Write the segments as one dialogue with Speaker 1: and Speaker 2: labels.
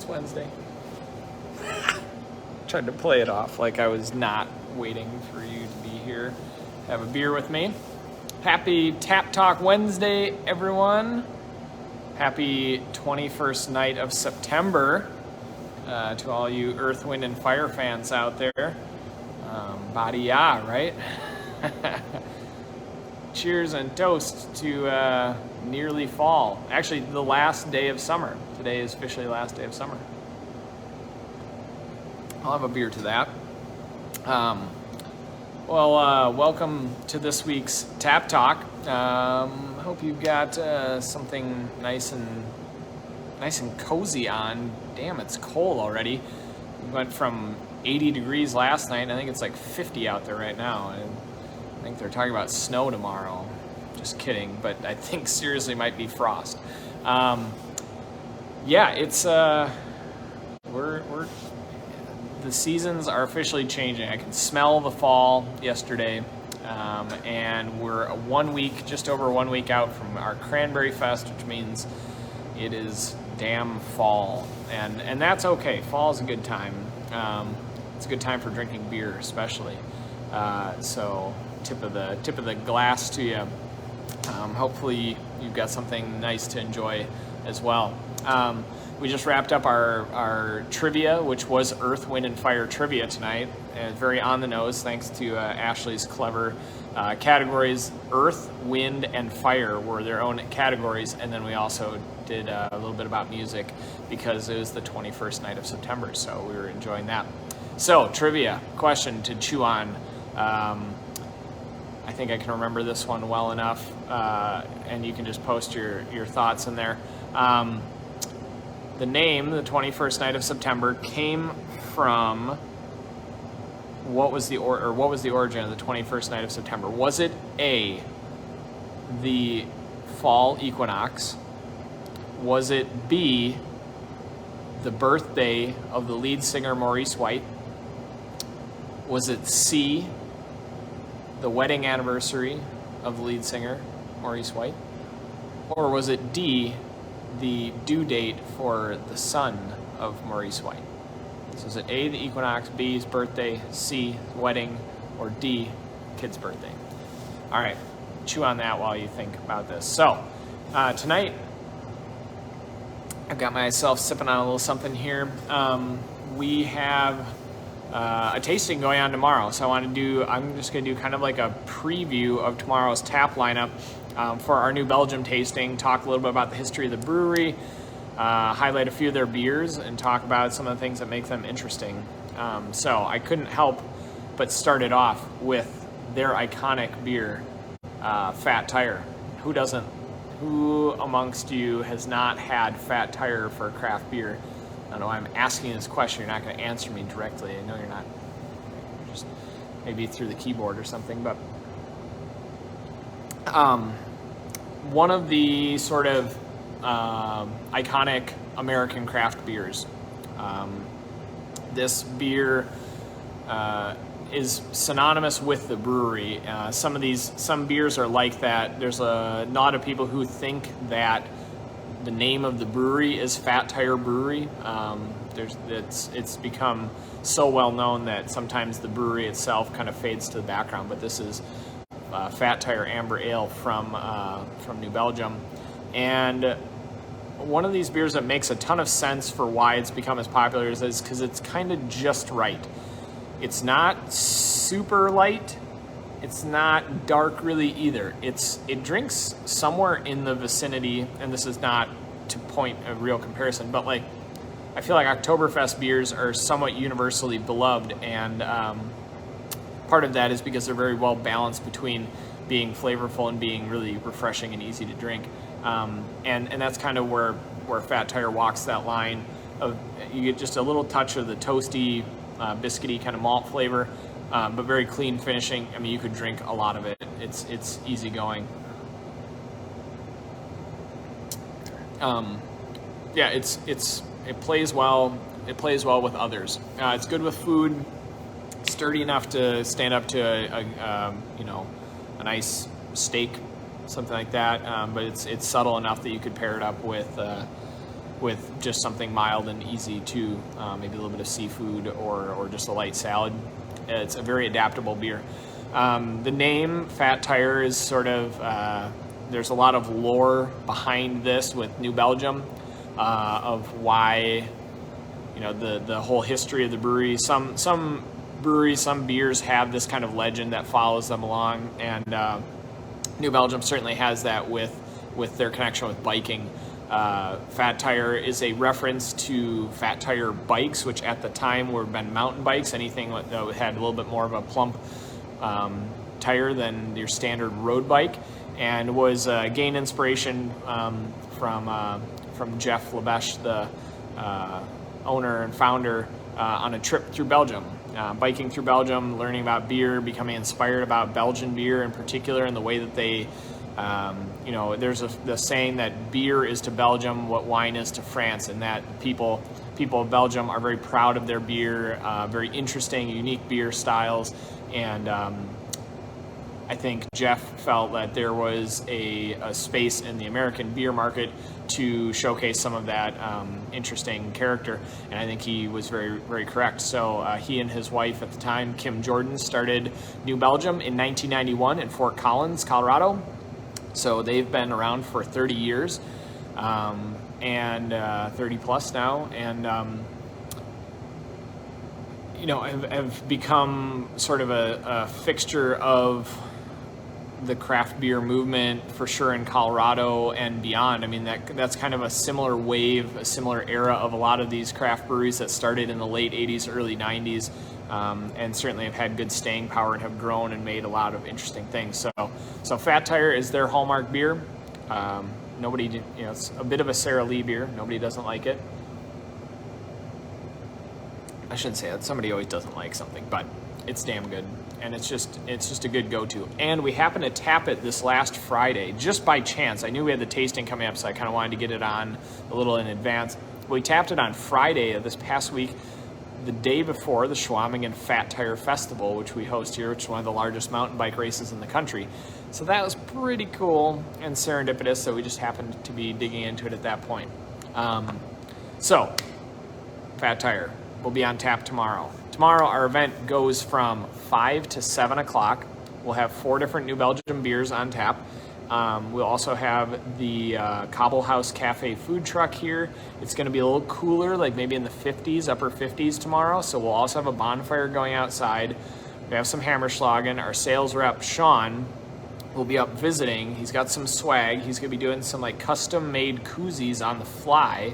Speaker 1: It's Wednesday. Tried to play it off like I was not waiting for you to be here. Have a beer with me. Happy Tap Talk Wednesday, everyone. Happy 21st night of September to all you Earth, Wind, and Fire fans out there. Body ya, right? Cheers and toast to nearly fall. Actually, the last day of summer. Today is officially the last day of summer. I'll have a beer to that. Welcome to this week's Tap Talk. Hope you've got something nice and cozy on. Damn, it's cold already. We went from 80 degrees last night, and I think it's like 50 out there right now. And I think they're talking about snow tomorrow. Just kidding, but I think seriously might be frost. It's the seasons are officially changing. I can smell the fall yesterday, and we're just over 1 week out from our Cranberry Fest, which means it is damn fall, and that's okay. Fall is a good time. It's a good time for drinking beer, especially. So tip of the glass to you. Hopefully you've got something nice to enjoy as well. We just wrapped up our trivia, which was Earth, Wind, and Fire trivia tonight. Very on the nose, thanks to Ashley's clever categories. Earth, Wind, and Fire were their own categories, and then we also did a little bit about music because it was the 21st night of September, so we were enjoying that. So, trivia question to chew on. I think I can remember this one well enough, and you can just post your thoughts in there. The name, the 21st night of September, came from what was the origin of the 21st night of September? Was it A, the fall equinox? Was it B, the birthday of the lead singer Maurice White? Was it C, the wedding anniversary of the lead singer Maurice White? Or was it D, the due date for the son of Maurice White? So is it A, the equinox, B, his birthday, C, wedding, or D, kid's birthday? All right, chew on that while you think about this. So tonight, I've got myself sipping on a little something here. We have a tasting going on tomorrow, so I'm just gonna do kind of like a preview of tomorrow's tap lineup for our new Belgium tasting, talk a little bit about the history of the brewery, highlight a few of their beers, and talk about some of the things that make them interesting. So I couldn't help but start it off with their iconic beer, Fat Tire. Who amongst you has not had Fat Tire for craft beer? I don't know why I'm asking this question. You're not going to answer me directly. I know you're not. You're just maybe through the keyboard or something. But one of the sort of iconic American craft beers. This beer is synonymous with the brewery. Some beers are like that. There's a lot of people who think that the name of the brewery is Fat Tire Brewery. It's become so well known that sometimes the brewery itself kind of fades to the background. But this is Fat Tire Amber Ale from New Belgium, and one of these beers that makes a ton of sense for why it's become as popular is because it's kind of just right. It's not super light. It's not dark really either. It drinks somewhere in the vicinity, and this is not to point a real comparison, but like I feel like Oktoberfest beers are somewhat universally beloved, and part of that is because they're very well balanced between being flavorful and being really refreshing and easy to drink. And that's kind of where Fat Tire walks that line of you get just a little touch of the toasty, biscuity kind of malt flavor, but very clean finishing. I mean, you could drink a lot of it. It's easy going. It plays well. It plays well with others. It's good with food. Sturdy enough to stand up to a nice steak, something like that. But it's subtle enough that you could pair it up with with just something mild and easy too, maybe a little bit of seafood or just a light salad. It's a very adaptable beer. The name Fat Tire is sort of, there's a lot of lore behind this with New Belgium, of why, you know, the whole history of the brewery. Some breweries, some beers have this kind of legend that follows them along, and New Belgium certainly has that with their connection with biking. Fat Tire is a reference to Fat Tire bikes, which at the time were been mountain bikes, anything that had a little bit more of a plump tire than your standard road bike, and was gained inspiration from Jeff Lebesch, the owner and founder, on a trip through Belgium. Biking through Belgium, learning about beer, becoming inspired about Belgian beer in particular, and the way that they, you know, there's the saying that beer is to Belgium what wine is to France, and that people of Belgium are very proud of their beer, very interesting, unique beer styles, and I think Jeff felt that there was a space in the American beer market to showcase some of that interesting character, and I think he was very, very correct. So he and his wife at the time, Kim Jordan, started New Belgium in 1991 in Fort Collins, Colorado. So they've been around for 30 years, and 30 plus now, and you know, have become sort of a fixture of the craft beer movement for sure in Colorado and beyond. I mean, that's kind of a similar wave, a similar era of a lot of these craft breweries that started in the late 80s, early 90s, and certainly have had good staying power and have grown and made a lot of interesting things. So Fat Tire is their hallmark beer. Nobody, you know, it's a bit of a Sara Lee beer. Nobody doesn't like it. I shouldn't say that. Somebody always doesn't like something, but it's damn good, and it's just a good go-to. And we happened to tap it this last Friday, just by chance. I knew we had the tasting coming up, so I kind of wanted to get it on a little in advance. We tapped it on Friday of this past week, the day before the Schwamingen Fat Tire Festival, which we host here, which is one of the largest mountain bike races in the country. So that was pretty cool and serendipitous, so we just happened to be digging into it at that point. So, Fat Tire will be on tap tomorrow. Tomorrow, our event goes from 5 to 7 o'clock. We'll have 4 different New Belgium beers on tap. We'll also have the Cobble House Cafe food truck here. It's going to be a little cooler, like maybe in the 50s, upper 50s tomorrow. So we'll also have a bonfire going outside. We have some Hammerschlagen. Our sales rep, Sean, will be up visiting. He's got some swag. He's going to be doing some like custom-made koozies on the fly.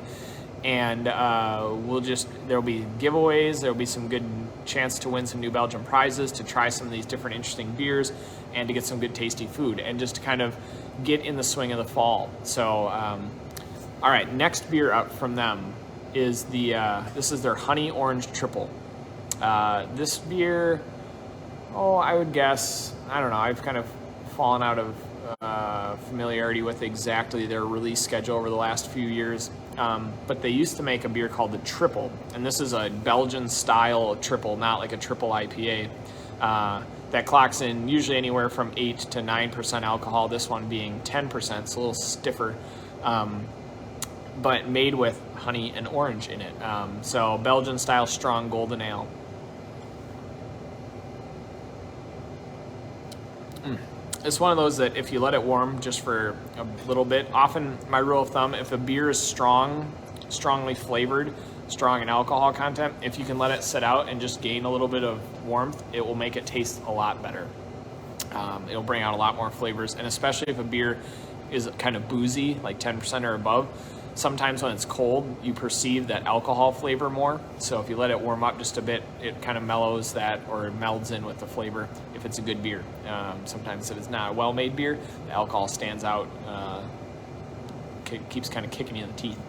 Speaker 1: And there'll be giveaways, there'll be some good chance to win some New Belgium prizes, to try some of these different interesting beers, and to get some good tasty food, and just to kind of get in the swing of the fall. So, all right, next beer up from them is this is their Honey Orange Triple. This beer, I would guess, I don't know, I've kind of fallen out of familiarity with exactly their release schedule over the last few years. But they used to make a beer called the Triple, and this is a Belgian style triple, not like a triple IPA, that clocks in usually anywhere from 8 to 9% alcohol, this one being 10%, it's a little stiffer, but made with honey and orange in it. So Belgian style strong golden ale. It's one of those that if you let it warm just for a little bit, often my rule of thumb, if a beer is strongly flavored, strong in alcohol content, if you can let it sit out and just gain a little bit of warmth, it will make it taste a lot better. It'll bring out a lot more flavors, and especially if a beer is kind of boozy, like 10% or above, sometimes when it's cold, you perceive that alcohol flavor more. So if you let it warm up just a bit, it kind of mellows that or melds in with the flavor if it's a good beer. Sometimes if it's not a well-made beer, the alcohol stands out, keeps kind of kicking you in the teeth.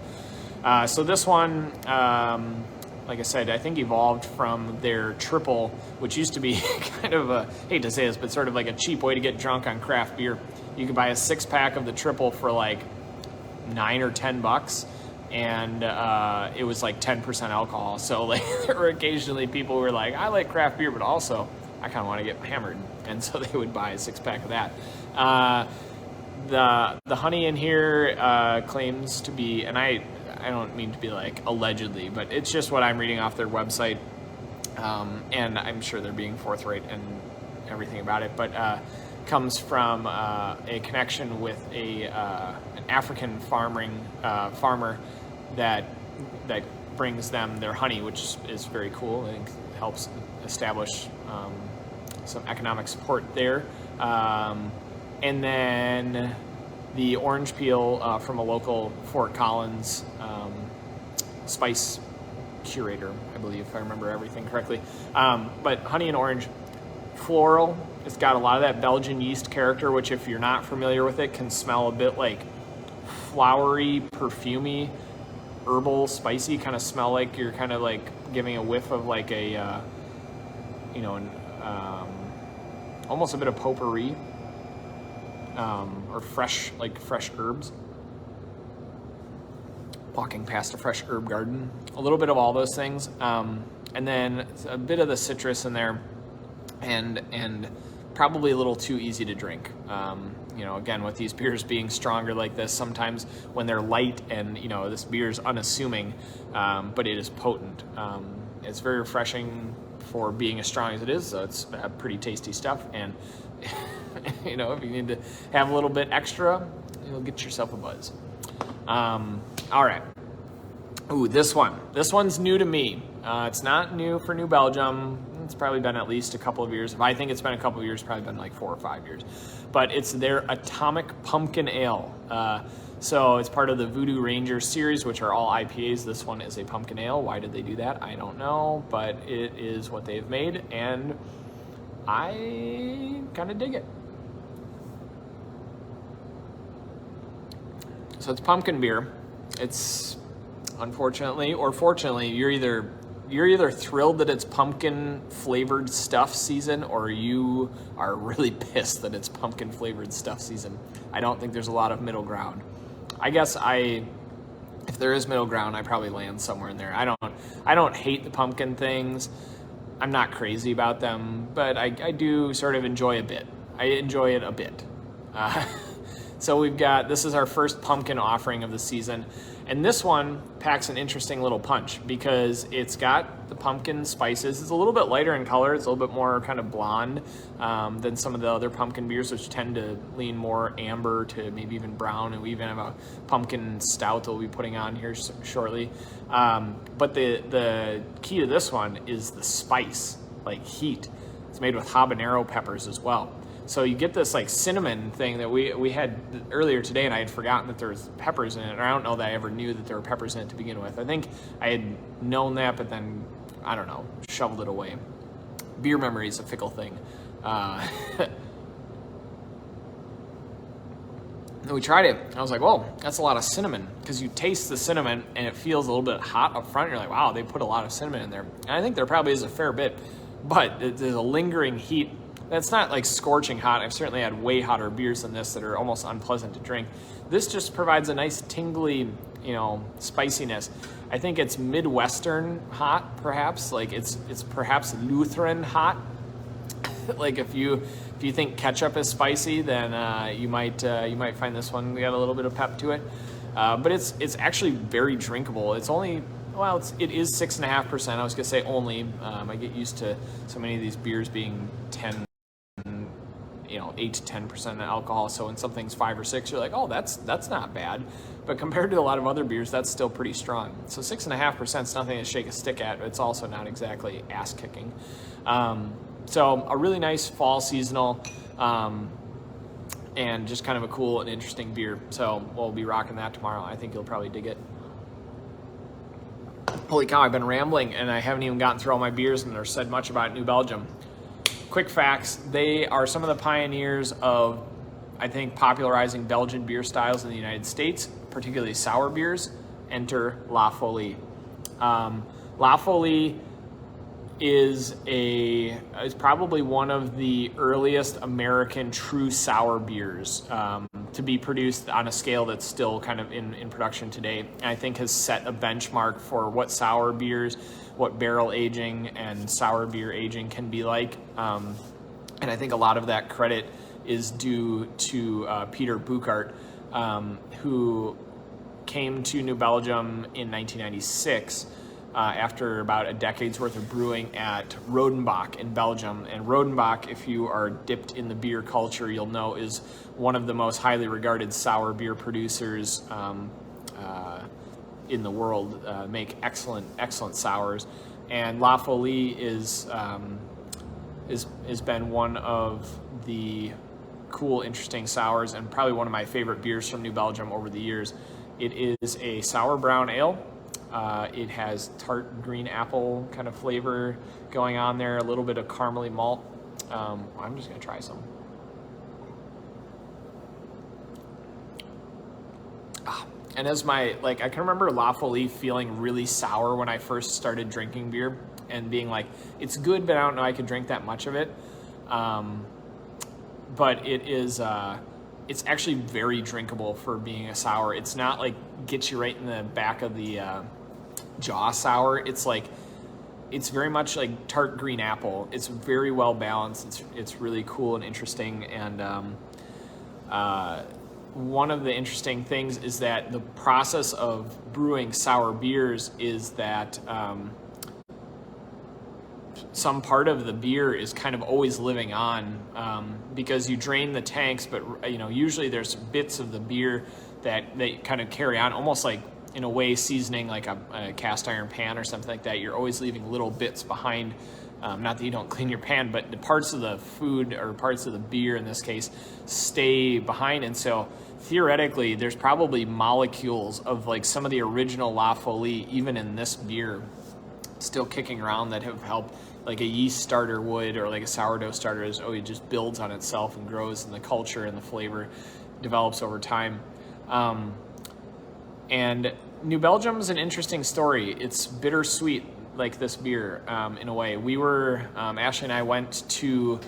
Speaker 1: So this one, like I said, I think evolved from their triple, which used to be kind of a, hate to say this, but sort of like a cheap way to get drunk on craft beer. You could buy a 6-pack of the triple for like $9 or $10, and it was like 10% alcohol. So like there were occasionally people who were like, I like craft beer, but also I kind of want to get hammered, and so they would buy a 6-pack of that. The honey in here claims to be, and I I don't mean to be like allegedly, but it's just what I'm reading off their website, and I'm sure they're being forthright and everything about it, but comes from a connection with an African farmer that brings them their honey, which is very cool. I think helps establish some economic support there. And then the orange peel from a local Fort Collins spice curator, I believe, if I remember everything correctly. But honey and orange, floral. It's got a lot of that Belgian yeast character, which if you're not familiar with it, can smell a bit like flowery, perfumey, herbal, spicy, kind of smell like you're kind of like giving a whiff of like a, almost a bit of potpourri, or fresh herbs. Walking past a fresh herb garden, a little bit of all those things, and then a bit of the citrus in there, and probably a little too easy to drink. Again, with these beers being stronger like this, sometimes when they're light and this beer is unassuming, but it is potent. It's very refreshing for being as strong as it is. So it's pretty tasty stuff, and if you need to have a little bit extra, you'll get yourself a buzz. All right. Ooh, this one's new to me. It's not new for New Belgium. It's probably been at least a couple of years. If I think it's been a couple of years, probably been like 4 or 5 years. But it's their Atomic Pumpkin Ale. So it's part of the Voodoo Ranger series, which are all IPAs. This one is a pumpkin ale. Why did they do that? I don't know, but it is what they've made, and I kind of dig it. So it's pumpkin beer. It's unfortunately or fortunately, you're either thrilled that it's pumpkin flavored stuff season, or you are really pissed that it's pumpkin flavored stuff season. I don't think there's a lot of middle ground. I guess if there is middle ground, I probably land somewhere in there. I don't hate the pumpkin things. I'm not crazy about them, but I do sort of enjoy a bit. I enjoy it a bit. So this is our first pumpkin offering of the season. And this one packs an interesting little punch because it's got the pumpkin spices. It's a little bit lighter in color. It's a little bit more kind of blonde than some of the other pumpkin beers, which tend to lean more amber to maybe even brown. And we even have a pumpkin stout that we'll be putting on here shortly. But the key to this one is the spice, like heat. It's made with habanero peppers as well. So you get this like cinnamon thing that we had earlier today, and I had forgotten that there was peppers in it. Or I don't know that I ever knew that there were peppers in it to begin with. I think I had known that, but then, I don't know, shoveled it away. Beer memory is a fickle thing. We tried it. I was like, whoa, that's a lot of cinnamon. Because you taste the cinnamon, and it feels a little bit hot up front. You're like, wow, they put a lot of cinnamon in there. And I think there probably is a fair bit. But there's a lingering heat. That's not like scorching hot. I've certainly had way hotter beers than this that are almost unpleasant to drink. This just provides a nice tingly, spiciness. I think it's Midwestern hot, perhaps. Like it's perhaps Lutheran hot. Like if you think ketchup is spicy, then you might find this one got a little bit of pep to it. But it's actually very drinkable. It is 6.5%. I was gonna say only. I get used to so many of these beers being 8 to 10% alcohol. So when something's 5 or 6, you're like, oh, that's not bad. But compared to a lot of other beers, that's still pretty strong. So 6.5% is nothing to shake a stick at. But it's also not exactly ass kicking. So a really nice fall seasonal, and just kind of a cool and interesting beer. So we'll be rocking that tomorrow. I think you'll probably dig it. Holy cow, I've been rambling and I haven't even gotten through all my beers and or said much about New Belgium. Quick facts, they are some of the pioneers of, I think, popularizing Belgian beer styles in the United States, particularly sour beers. Enter La Folie. La Folie is probably one of the earliest American true sour beers to be produced on a scale that's still kind of in production today. And I think has set a benchmark for what sour beers, what barrel aging and sour beer aging can be like. And I think a lot of that credit is due to Peter Buchart, who came to New Belgium in 1996 after about a decade's worth of brewing at Rodenbach in Belgium. And Rodenbach, if you are dipped in the beer culture, you'll know is one of the most highly regarded sour beer producers in the world. Make excellent sours. And La Folie has been one of the cool, interesting sours, and probably one of my favorite beers from New Belgium over the years. It is a sour brown ale. It has tart green apple kind of flavor going on there, a little bit of caramely malt. I'm just gonna try some. And as I can remember La Folie feeling really sour when I first started drinking beer and being like, it's good, but I don't know I could drink that much of it. But it is, it's actually very drinkable for being a sour. It's not like gets you right in the back of the jaw sour. It's very much like tart green apple. It's very well balanced. It's really cool and interesting. And one of the interesting things is that the process of brewing sour beers is that some part of the beer is kind of always living on because you drain the tanks, but usually there's bits of the beer that they kind of carry on, almost like in a way seasoning like a cast iron pan or something like that. You're always leaving little bits behind. Not that you don't clean your pan, but the parts of the food or parts of the beer in this case stay behind. And so theoretically, there's probably molecules of like some of the original La Folie, even in this beer, still kicking around that have helped, like a yeast starter would, or like a sourdough starter it just builds on itself and grows, and the culture and the flavor develops over time. And New Belgium is an interesting story. It's bittersweet, like this beer, in a way. We were, Ashley and I went to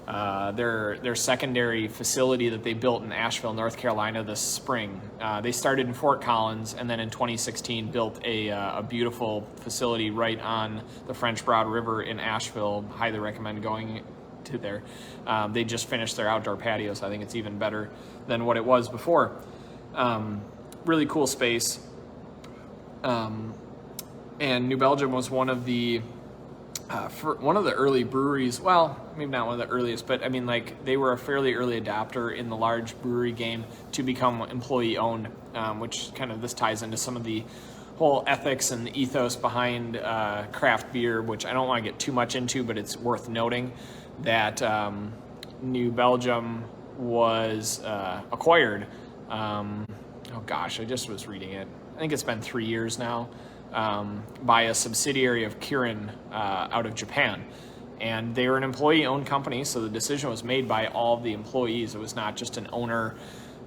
Speaker 1: their secondary facility that they built in Asheville, North Carolina this spring. They started in Fort Collins, and then in 2016 built a beautiful facility right on the French Broad River in Asheville. Highly recommend going to there. They just finished their outdoor patio, so I think it's even better than what it was before. Really cool space. And New Belgium was one of the early breweries. Well, maybe not one of the earliest, but I mean, like, they were a fairly early adopter in the large brewery game to become employee owned, which kind of this ties into some of the whole ethics and the ethos behind craft beer, which I don't want to get too much into, but it's worth noting that New Belgium was acquired. Oh gosh, I just was reading it. I think it's been 3 years now. By a subsidiary of Kirin out of Japan. And they were an employee-owned company, so the decision was made by all the employees. It was not just an owner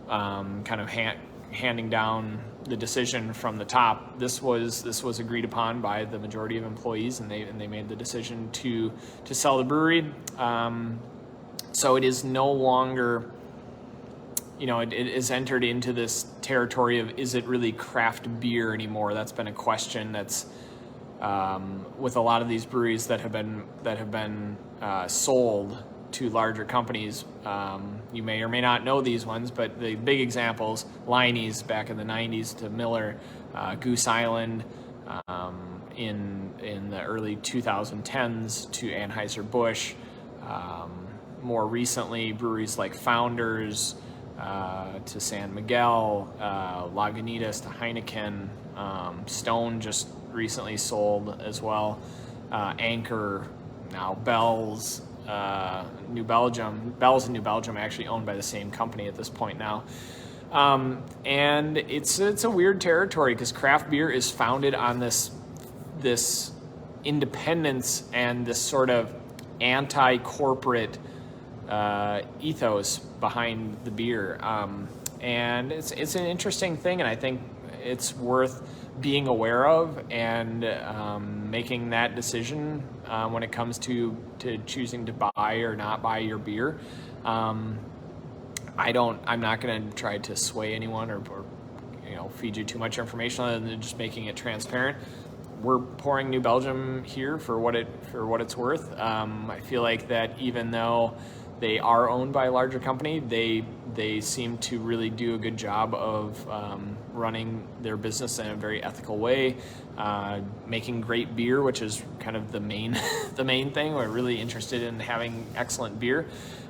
Speaker 1: kind of handing down the decision from the top. This was agreed upon by the majority of employees, and they made the decision to sell the brewery. So it is no longer, it is entered into this territory of, is it really craft beer anymore? That's been a question that's with a lot of these breweries that have been sold to larger companies. You may or may not know these ones, but the big examples: Liney's back in the 90s to Miller, Goose Island in the early 2010s to Anheuser-Busch. More recently, breweries like Founders to San Miguel, Lagunitas to Heineken, Stone just recently sold as well, Anchor, now Bell's, New Belgium. Bell's and New Belgium are actually owned by the same company at this point now. And it's a weird territory because craft beer is founded on this independence and this sort of anti-corporate ethos behind the beer, and it's an interesting thing, and I think it's worth being aware of and making that decision when it comes to choosing to buy or not buy your beer. I'm not going to try to sway anyone or feed you too much information other than just making it transparent. We're pouring New Belgium here for what it's worth. I feel like that even though they are owned by a larger company, they seem to really do a good job of running their business in a very ethical way, making great beer, which is kind of the main the main thing. We're really interested in having excellent beer,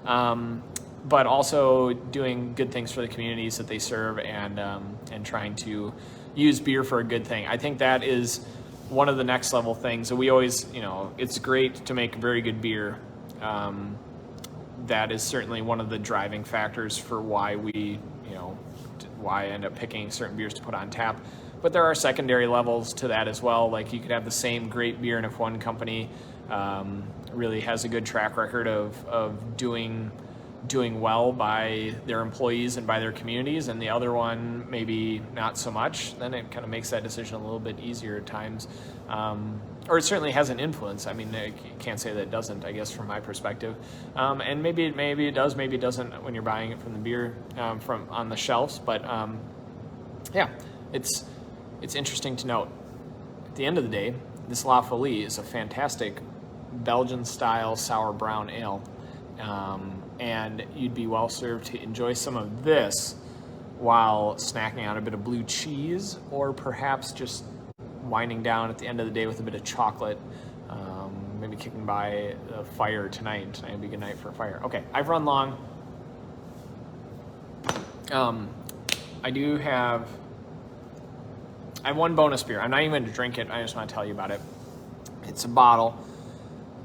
Speaker 1: but also doing good things for the communities that they serve, and trying to use beer for a good thing. I think that is one of the next level things. So we always, it's great to make very good beer. That is certainly one of the driving factors for why we, why I end up picking certain beers to put on tap. But there are secondary levels to that as well. Like, you could have the same great beer, and if one company really has a good track record of doing well by their employees and by their communities, and the other one maybe not so much, then it kind of makes that decision a little bit easier at times. Or it certainly has an influence. I mean, I can't say that it doesn't, I guess, from my perspective. And maybe it does, maybe it doesn't when you're buying it from the beer, from on the shelves. But yeah, it's interesting to note. At the end of the day, this La Folie is a fantastic Belgian-style sour brown ale. And you'd be well served to enjoy some of this while snacking on a bit of blue cheese, or perhaps just winding down at the end of the day with a bit of chocolate, maybe kicking by a fire tonight. Tonight would be a good night for a fire. Okay, I've run long. I have one bonus beer. I'm not even going to drink it. I just want to tell you about it. It's a bottle.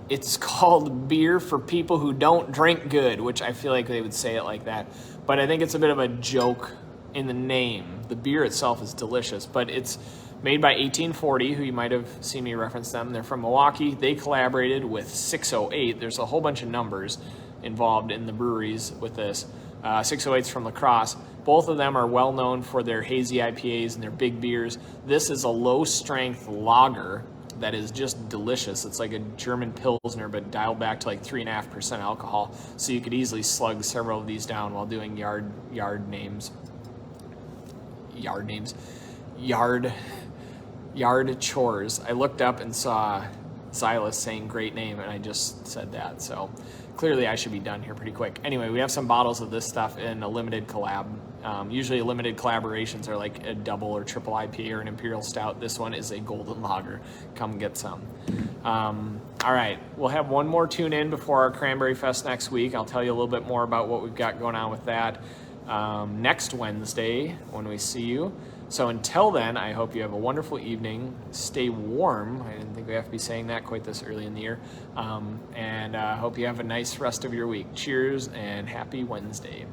Speaker 1: It's called Beer for People Who Don't Drink Good, which I feel like they would say it like that. But I think it's a bit of a joke in the name. The beer itself is delicious, but it's made by 1840, who you might have seen me reference them. They're from Milwaukee. They collaborated with 608. There's a whole bunch of numbers involved in the breweries with this. 608's from La Crosse. Both of them are well known for their hazy IPAs and their big beers. This is a low-strength lager that is just delicious. It's like a German Pilsner, but dialed back to like 3.5% alcohol. So you could easily slug several of these down while doing yard chores. I looked up and saw Xylus saying great name, and I just said that. So clearly I should be done here pretty quick. Anyway, we have some bottles of this stuff in a limited collab. Usually limited collaborations are like a double or triple IPA or an imperial stout. This one is a golden lager. Come get some. All right, we'll have one more tune in before our Cranberry Fest next week. I'll tell you a little bit more about what we've got going on with that next Wednesday when we see you. So until then, I hope you have a wonderful evening. Stay warm. I didn't think we have to be saying that quite this early in the year. And I hope you have a nice rest of your week. Cheers and happy Wednesday.